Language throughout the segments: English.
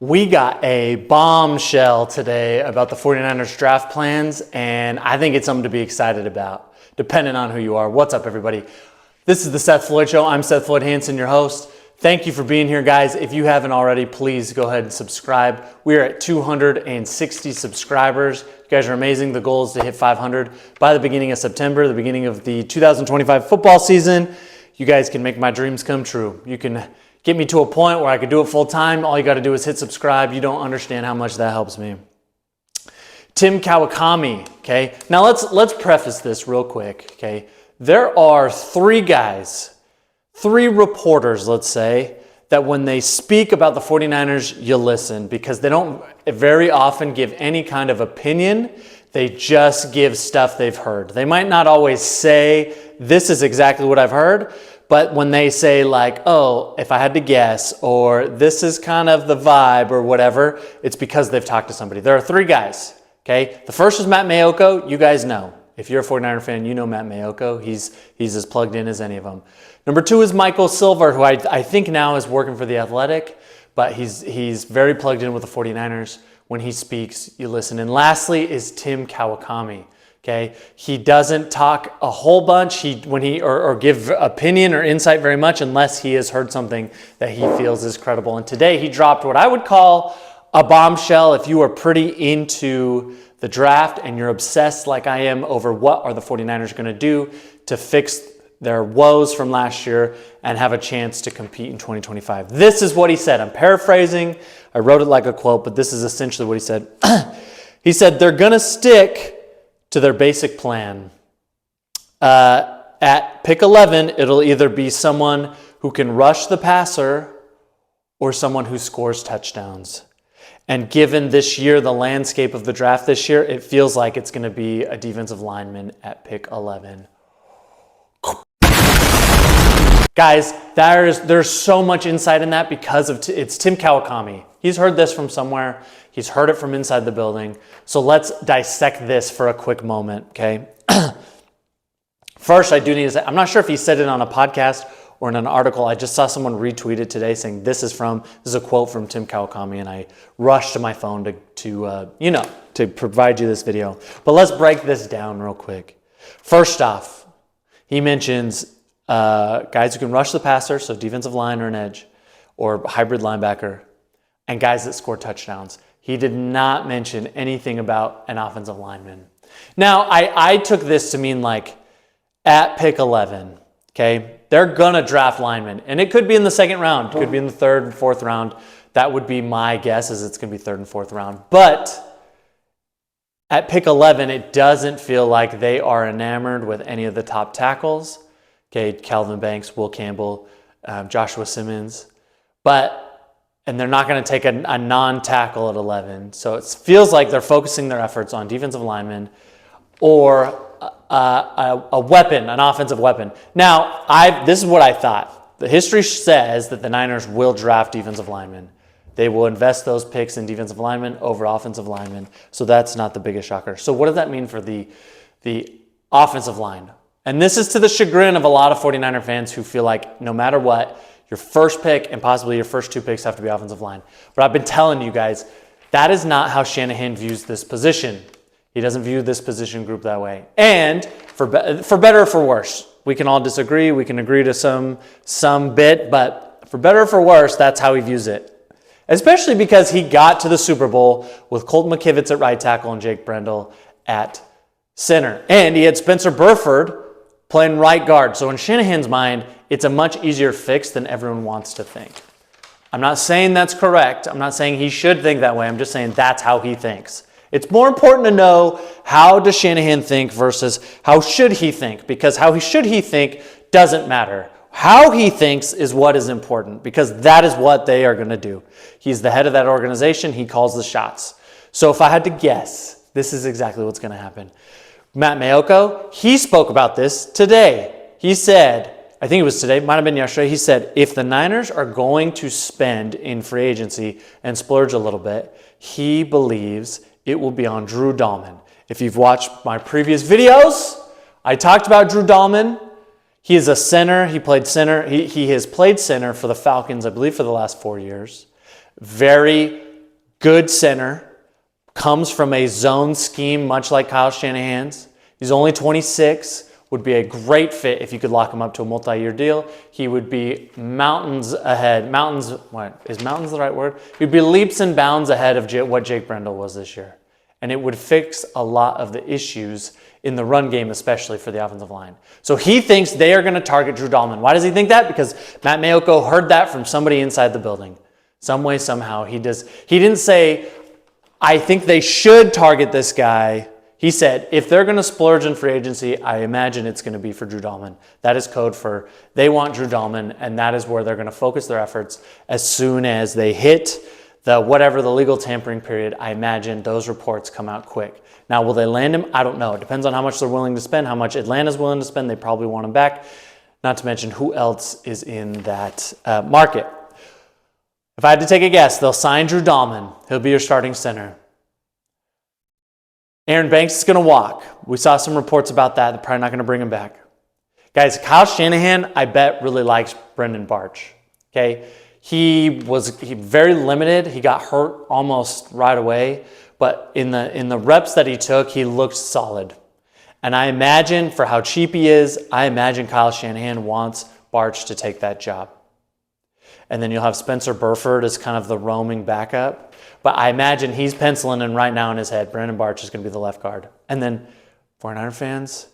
We got a bombshell today about the 49ers draft plans, and I think it's something to be excited about, depending on who you are. What's up, everybody? This is the Seth Floyd Show. I'm Seth Floyd Hansen, your host. Thank you for being here, guys. If you haven't already, please go ahead and subscribe. We are at 260 subscribers. You guys are amazing. The goal is to hit 500 by the beginning of September, the beginning of the 2025 football season. You guys can make my dreams come true. You can get me to a point where I could do it full time. All you got to do is hit subscribe. You don't understand how much that helps me. Tim Kawakami, okay? Now let's preface this real quick, okay? There are three reporters, let's say, that when they speak about the 49ers, you listen, because they don't very often give any kind of opinion. They just give stuff they've heard. They might not always say, this is exactly what I've heard, but when they say like, oh, if I had to guess, or this is kind of the vibe or whatever, it's because they've talked to somebody. There are three guys, okay? The first is Matt Mayoko. You guys know. If you're a 49er fan, you know Matt Mayoko. He's as plugged in as any of them. Number two is Michael Silver, who I think now is working for The Athletic, but he's very plugged in with the 49ers. When he speaks, you listen. And lastly is Tim Kawakami. Okay, he doesn't talk a whole bunch or give opinion or insight very much unless he has heard something that he feels is credible. And today he dropped what I would call a bombshell. If you are pretty into the draft and you're obsessed like I am over what are the 49ers going to do to fix their woes from last year and have a chance to compete in 2025. This is what he said. I'm paraphrasing. I wrote it like a quote, but this is essentially what he said. He said they're going to stick to their basic plan. At pick 11, it'll either be someone who can rush the passer or someone who scores touchdowns. And given this year, the landscape of the draft this year, it feels like it's going to be a defensive lineman at pick 11. Guys, there's so much insight in that because it's Tim Kawakami. He's heard this from somewhere. He's heard it from inside the building. So let's dissect this for a quick moment, okay? First, I do need to say, I'm not sure if he said it on a podcast or in an article. I just saw someone retweet it today saying this is a quote from Tim Kawakami, and I rushed to my phone to provide you this video. But let's break this down real quick. First off, he mentions guys who can rush the passer, so defensive line or an edge, or hybrid linebacker, and guys that score touchdowns. He did not mention anything about an offensive lineman. Now, I took this to mean like at pick 11, okay? They're going to draft linemen, and it could be in the second round. It could be in the third and fourth round. That would be my guess, is it's going to be third and fourth round. But at pick 11, it doesn't feel like they are enamored with any of the top tackles. Okay, Calvin Banks, Will Campbell, Joshua Simmons. And they're not going to take a non-tackle at 11. So it feels like they're focusing their efforts on defensive linemen or a weapon, an offensive weapon. Now, this is what I thought. The history says that the Niners will draft defensive linemen. They will invest those picks in defensive linemen over offensive linemen. So that's not the biggest shocker. So what does that mean for the offensive line? And this is to the chagrin of a lot of 49er fans who feel like no matter what, your first pick and possibly your first two picks have to be offensive line. But I've been telling you guys, that is not how Shanahan views this position. He doesn't view this position group that way. And for better or for worse, we can all disagree. We can agree to some bit, but for better or for worse, that's how he views it. Especially because he got to the Super Bowl with Colt McKivitz at right tackle and Jake Brendel at center. And he had Spencer Burford playing right guard. So in Shanahan's mind, it's a much easier fix than everyone wants to think. I'm not saying that's correct. I'm not saying he should think that way. I'm just saying that's how he thinks. It's more important to know how does Shanahan think versus how should he think, because how should he think doesn't matter. How he thinks is what is important, because that is what they are going to do. He's the head of that organization. He calls the shots. So if I had to guess, this is exactly what's going to happen. Matt Mayoko, he spoke about this today. He said, I think it was today, might have been yesterday, he said, if the Niners are going to spend in free agency and splurge a little bit, he believes it will be on Drew Dahlman. If you've watched my previous videos, I talked about Drew Dahlman. He is a center. He played center. He has played center for the Falcons, I believe, for the last 4 years. Very good center, comes from a zone scheme much like Kyle Shanahan's. He's only 26, would be a great fit if you could lock him up to a multi-year deal. He would be mountains ahead. What is mountains the right word? He'd be leaps and bounds ahead of what Jake Brendel was this year. And it would fix a lot of the issues in the run game, especially for the offensive line. So he thinks they are going to target Drew Dalman. Why does he think that? Because Matt Mayoko heard that from somebody inside the building. Some way, somehow. He didn't say, I think they should target this guy. He said, if they're going to splurge in free agency, I imagine it's going to be for Drew Dalman. That is code for they want Drew Dalman, and that is where they're going to focus their efforts as soon as they hit the legal tampering period. I imagine those reports come out quick. Now, will they land him? I don't know. It depends on how much they're willing to spend, how much Atlanta's willing to spend. They probably want him back. Not to mention who else is in that market. If I had to take a guess, they'll sign Drew Dalman. He'll be your starting center. Aaron Banks is going to walk. We saw some reports about that. They're probably not going to bring him back. Guys, Kyle Shanahan, I bet, really likes Brendan Barch. Okay? He very limited. He got hurt almost right away. But in the reps that he took, he looked solid. And I imagine, for how cheap he is, I imagine Kyle Shanahan wants Barch to take that job. And then you'll have Spencer Burford as kind of the roaming backup. But I imagine he's penciling in right now in his head, Brandon Barch is going to be the left guard. And then, 49er fans,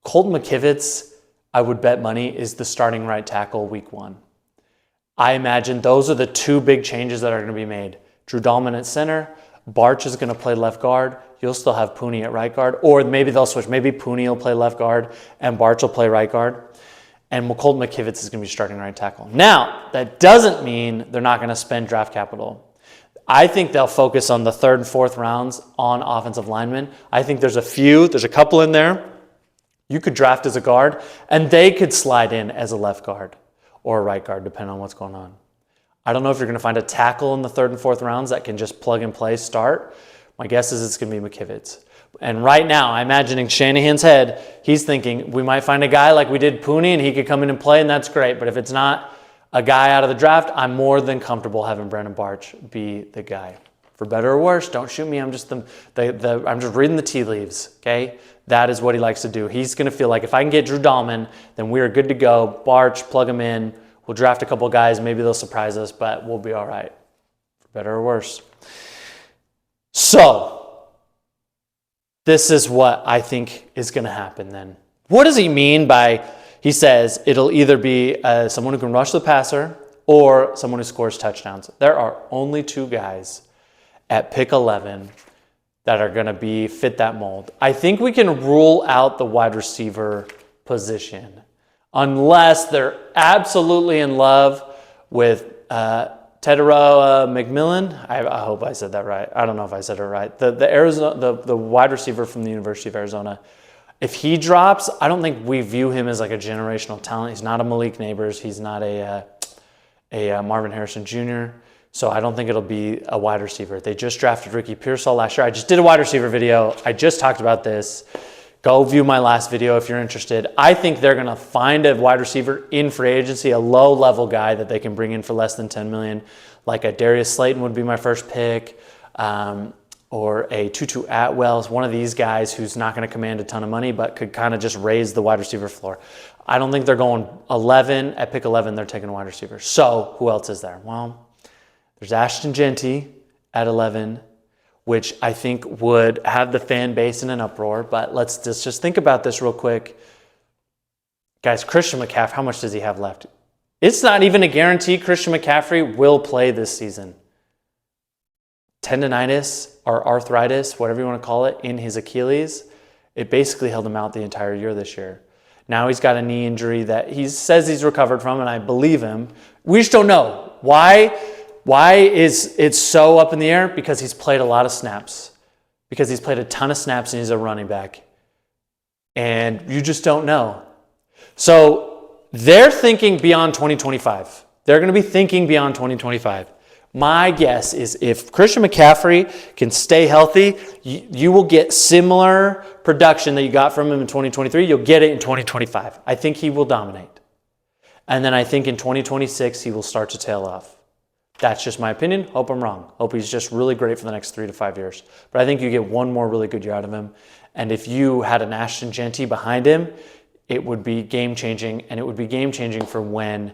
Colton McKivitz, I would bet money, is the starting right tackle week 1. I imagine those are the two big changes that are going to be made. Drew Dalman at center, Barch is going to play left guard. You'll still have Pooney at right guard. Or maybe they'll switch. Maybe Pooney will play left guard and Barch will play right guard. And Colton McKivitz is going to be starting right tackle. Now, that doesn't mean they're not going to spend draft capital. I think they'll focus on the 3rd and 4th rounds on offensive linemen. I think there's a couple in there you could draft as a guard, and they could slide in as a left guard or a right guard, depending on what's going on. I don't know if you're going to find a tackle in the 3rd and 4th rounds that can just plug and play start. My guess is it's going to be McKivitz. And right now, I'm imagining Shanahan's head, he's thinking we might find a guy like we did Pooney and he could come in and play, and that's great. But if it's not a guy out of the draft, I'm more than comfortable having Brandon Barch be the guy. For better or worse, don't shoot me. I'm just I'm just reading the tea leaves, okay? That is what he likes to do. He's going to feel like if I can get Drew Dalman, then we're good to go. Barch, plug him in. We'll draft a couple guys. Maybe they'll surprise us, but we'll be all right. For better or worse. So, this is what I think is going to happen then. What does he mean by, he says, it'll either be someone who can rush the passer or someone who scores touchdowns. There are only 2 guys at pick 11 that are going to fit that mold. I think we can rule out the wide receiver position unless they're absolutely in love with Teteroa McMillan. I hope I said that right. I don't know if I said it right. The wide receiver from the University of Arizona. If he drops, I don't think we view him as like a generational talent. He's not a Malik Neighbors. He's not a Marvin Harrison Jr. So I don't think it'll be a wide receiver. They just drafted Ricky Pearsall last year. I just did a wide receiver video. I just talked about this. Go view my last video if you're interested. I think they're going to find a wide receiver in free agency, a low-level guy that they can bring in for less than $10 million, like a Darius Slayton would be my first pick, or a Tutu Atwell, one of these guys who's not going to command a ton of money but could kind of just raise the wide receiver floor. I don't think they're going 11. At pick 11, they're taking a wide receiver. So who else is there? Well, there's Ashton Genty at 11, which I think would have the fan base in an uproar. But let's just think about this real quick. Guys, Christian McCaffrey, how much does he have left? It's not even a guarantee Christian McCaffrey will play this season. Tendonitis or arthritis, whatever you want to call it, in his Achilles, it basically held him out the entire year this year. Now he's got a knee injury that he says he's recovered from, and I believe him. We just don't know. Why is it so up in the air? Because he's played a lot of snaps. Because he's played a ton of snaps and he's a running back. And you just don't know. So they're thinking beyond 2025. They're going to be thinking beyond 2025. My guess is if Christian McCaffrey can stay healthy, you will get similar production that you got from him in 2023. You'll get it in 2025. I think he will dominate. And then I think in 2026, he will start to tail off. That's just my opinion. Hope I'm wrong. Hope he's just really great for the next 3 to 5 years. But I think you get one more really good year out of him. And if you had an Ashton Genty behind him, it would be game-changing, and it would be game-changing for when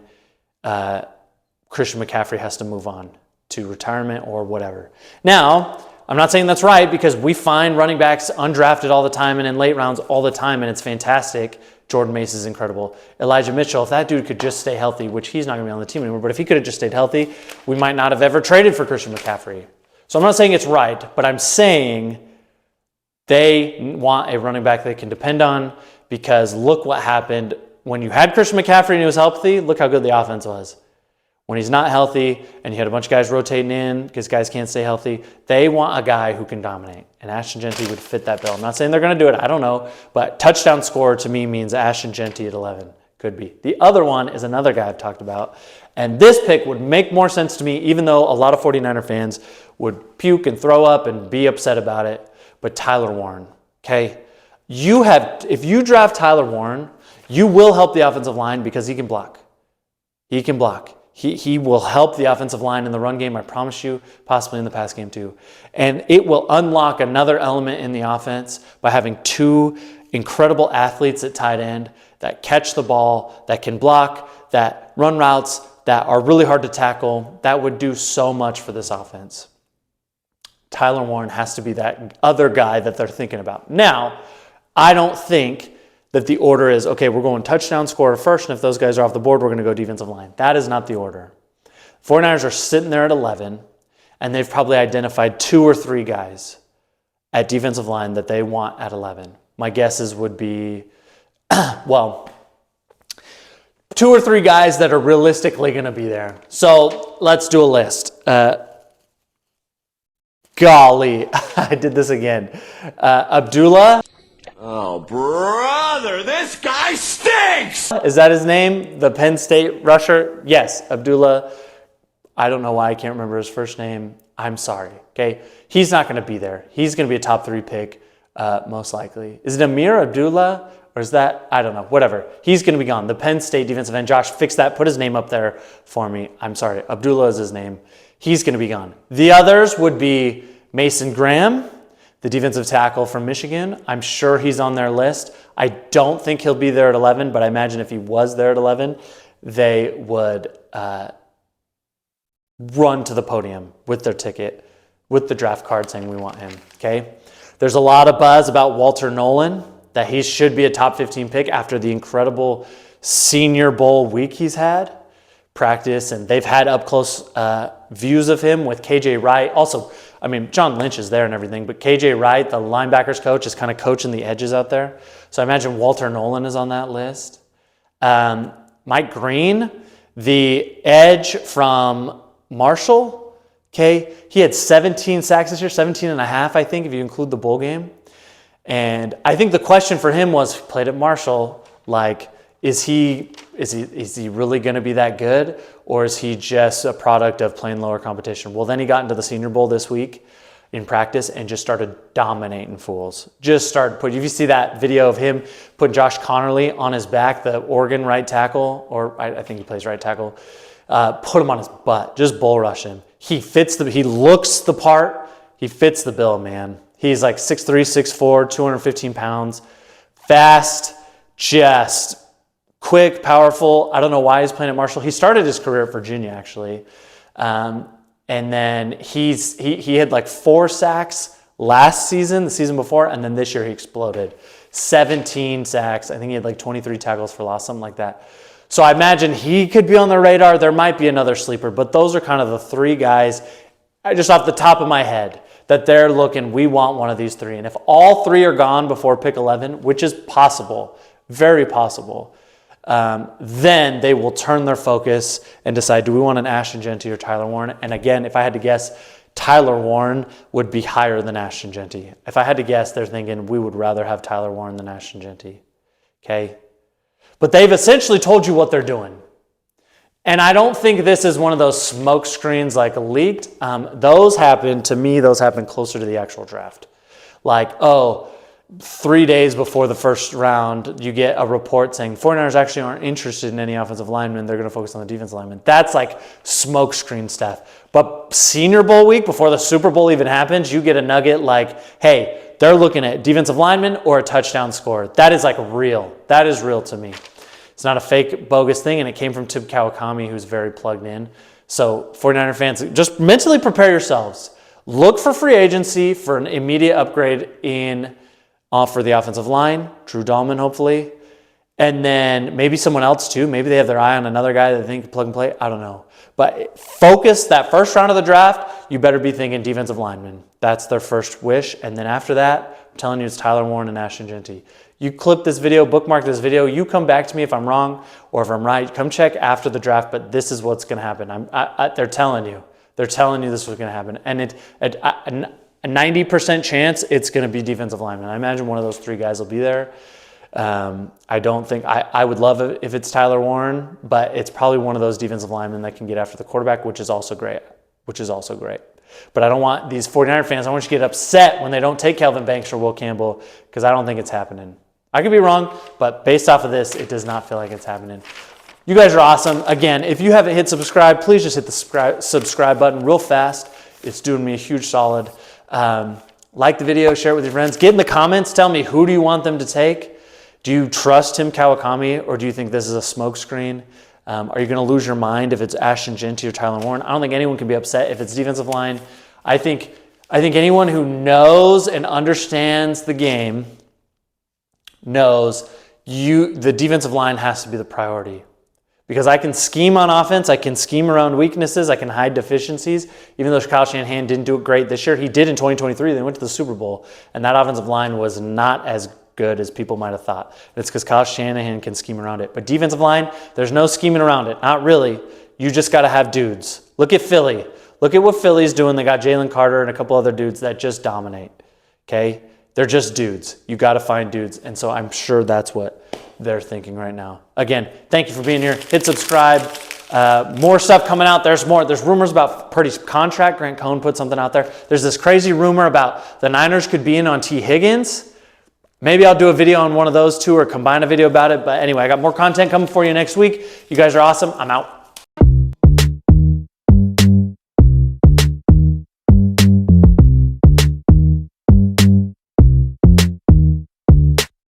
Christian McCaffrey has to move on to retirement or whatever. Now, I'm not saying that's right, because we find running backs undrafted all the time and in late rounds all the time, and it's fantastic. Jordan Mace is incredible. Elijah Mitchell, if that dude could just stay healthy, which he's not going to be on the team anymore, but if he could have just stayed healthy, we might not have ever traded for Christian McCaffrey. So I'm not saying it's right, but I'm saying they want a running back they can depend on, because look what happened when you had Christian McCaffrey and he was healthy. Look how good the offense was. When he's not healthy and you had a bunch of guys rotating in because guys can't stay healthy, they want a guy who can dominate. And Ashton Genty would fit that bill. I'm not saying they're going to do it. I don't know. But touchdown scorer to me means Ashton Genty at 11. Could be. The other one is another guy I've talked about. And this pick would make more sense to me, even though a lot of 49er fans would puke and throw up and be upset about it. But Tyler Warren, okay? If you draft Tyler Warren, you will help the offensive line because he can block. He can block. He will help the offensive line in the run game, I promise you, possibly in the pass game too. And it will unlock another element in the offense by having two incredible athletes at tight end that catch the ball, that can block, that run routes, that are really hard to tackle. That would do so much for this offense. Tyler Warren has to be that other guy that they're thinking about. Now, I don't think that the order is, okay, we're going touchdown scorer first, and if those guys are off the board, we're going to go defensive line. That is not the order. 49ers are sitting there at 11, and they've probably identified 2 or 3 guys at defensive line that they want at 11. My guesses would be, 2 or 3 guys that are realistically going to be there. So let's do a list. Golly, I did this again. Abdullah. Oh, brother, this guy stinks! Is that his name? The Penn State rusher? Yes, Abdullah. I don't know why I can't remember his first name. I'm sorry, okay? He's not going to be there. He's going to be a top 3 pick, most likely. Is it Amir Abdullah? Or is that, I don't know, whatever. He's going to be gone. The Penn State defensive end. Josh, fix that. Put his name up there for me. I'm sorry. Abdullah is his name. He's going to be gone. The others would be Mason Graham, the defensive tackle from Michigan. I'm sure he's on their list. I don't think he'll be there at 11, but I imagine if he was there at 11, they would run to the podium with their ticket, with the draft card saying we want him, okay? There's a lot of buzz about Walter Nolan, that he should be a top 15 pick after the incredible Senior Bowl week he's had, practice, and they've had up-close views of him with KJ Wright. Also, I mean, John Lynch is there and everything, but KJ Wright, the linebackers coach, is kind of coaching the edges out there. So I imagine Walter Nolan is on that list. Mike Green, the edge from Marshall, okay? He had 17 sacks this year, 17 and a half, I think, if you include the bowl game. And I think the question for him was, played at Marshall, like, is he really going to be that good, or is he just a product of playing lower competition? Well, then he got into the Senior Bowl this week in practice and just started dominating fools. Just started putting, if you see that video of him putting Josh Connerly on his back, the Oregon right tackle, or I think he plays right tackle, put him on his butt, just bull rush him. He looks the part, he fits the bill, man. He's like 6'3", 6'4", 215 pounds, fast, just quick, powerful. I don't know why he's playing at Marshall. He started his career at Virginia, actually. And then he had like 4 sacks last season, the season before, and then this year he exploded. 17 sacks. I think he had like 23 tackles for loss, something like that. So I imagine he could be on the radar. There might be another sleeper, but those are kind of the 3 guys, just off the top of my head, that they're looking, we want one of these 3. And if all 3 are gone before pick 11, which is possible, very possible, then they will turn their focus and decide, do we want an Ashton Genty or Tyler Warren? And again, if I had to guess, Tyler Warren would be higher than Ashton Genty. If I had to guess, they're thinking we would rather have Tyler Warren than Ashton Genty. Okay? But they've essentially told you what they're doing. And I don't think this is one of those smoke screens like leaked. Those happen closer to the actual draft. Like, oh, 3 days before the first round, you get a report saying 49ers actually aren't interested in any offensive linemen. They're going to focus on the defensive linemen. That's like smokescreen stuff. But Senior Bowl week, before the Super Bowl even happens, you get a nugget like, hey, they're looking at defensive linemen or a touchdown score. That is like real. That is real to me. It's not a fake, bogus thing, and it came from Tim Kawakami, who's very plugged in. So 49er fans, just mentally prepare yourselves. Look for free agency for an immediate upgrade for the offensive line, Drew Dahlman, hopefully. And then maybe someone else too. Maybe they have their eye on another guy that they think can plug and play. I don't know. But focus that first round of the draft, you better be thinking defensive lineman. That's their first wish. And then after that, I'm telling you, it's Tyler Warren and Ashton Jeanty. You clip this video, bookmark this video. You come back to me if I'm wrong or if I'm right. Come check after the draft, but this is what's going to happen. They're telling you. They're telling you this is what's going to happen. And a 90% chance it's going to be defensive lineman. I imagine one of those 3 guys will be there. I don't think I would love it if it's Tyler Warren, but it's probably one of those defensive linemen that can get after the quarterback, which is also great. But I don't want these 49er fans, I want you to get upset when they don't take Kelvin Banks or Will Campbell, because I don't think it's happening. I could be wrong, but based off of this, it does not feel like it's happening. You guys are awesome. Again, if you haven't hit subscribe, please just hit the subscribe button real fast. It's doing me a huge solid. Like the video, share it with your friends. Get in the comments. Tell me, who do you want them to take? Do you trust Tim Kawakami, or do you think this is a smokescreen? Are you going to lose your mind if it's Ashton Jeanty or Tyler Warren? I don't think anyone can be upset if it's defensive line. I think anyone who knows and understands the game knows the defensive line has to be the priority. Because I can scheme on offense, I can scheme around weaknesses, I can hide deficiencies. Even though Kyle Shanahan didn't do it great this year, he did in 2023. They went to the Super Bowl, and that offensive line was not as good as people might have thought. And it's because Kyle Shanahan can scheme around it. But defensive line, there's no scheming around it. Not really. You just got to have dudes. Look at Philly. Look at what Philly's doing. They got Jalen Carter and a couple other dudes that just dominate. Okay? They're just dudes. You got to find dudes. And so I'm sure that's what they're thinking right now. Again, thank you for being here. Hit subscribe. More stuff coming out. There's more. There's rumors about Purdy's contract. Grant Cohn put something out there. There's this crazy rumor about the Niners could be in on T. Higgins. Maybe I'll do a video on one of those two or combine a video about it. But anyway, I got more content coming for you next week. You guys are awesome. I'm out.